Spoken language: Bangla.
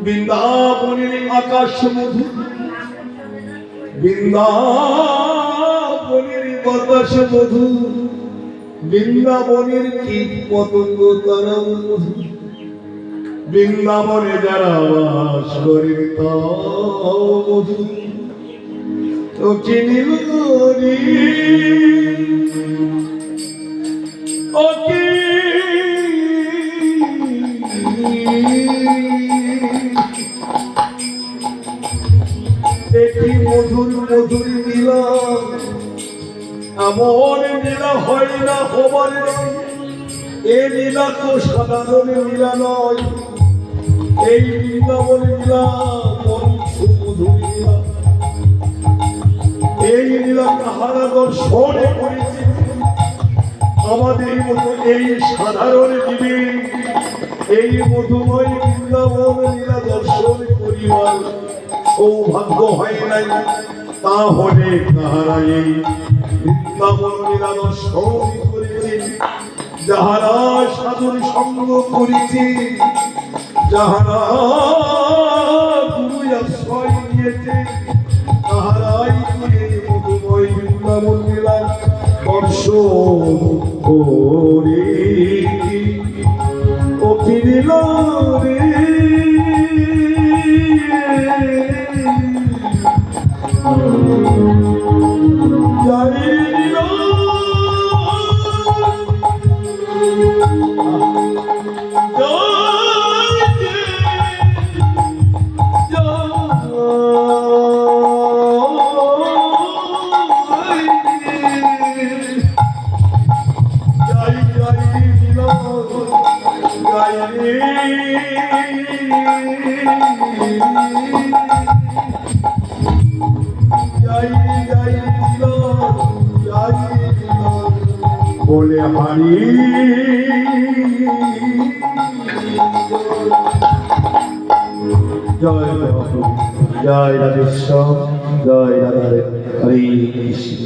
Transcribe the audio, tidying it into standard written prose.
বৃন্দাবনের আকাশ মধু, বৃন্দাবনের বাতাস মধু, বৃন্দাবনের কীট পতঙ্গ তারা মধু, বৃন্দাবনে যারা বাস করে তাও মধু। তো চিনিল একটি মধুর মধুর নীলা, এমন নীলা হয় না হবার নয়। এ নীলা তো সাধারণ নীলা নয়, এই বৃন্দাবন নীলা মধুর নীলা। এই নীলা তাহারা দর্শনে করেছে। আমাদের মতো এই সাধারণ জীবে এই মধুময় বৃন্দাবন লীলা দর্শন করিবার সৌভাগ্য হয় নাই। তাহলে তাহারা এই বৃন্দাবন লীলা দর্শন করেছে, যাহারা সাধন সঙ্গ করেছে, যাহারা গুরু আশ্রয় নিয়েছে, তাহারাই এই মধুময় বৃন্দাবন লীলা দর্শন করে। ও ফিরিল রে যাইল বলে হারি জয় জয় রাধেশ্বর, জয় রাধা হরে কৃষ্ণ।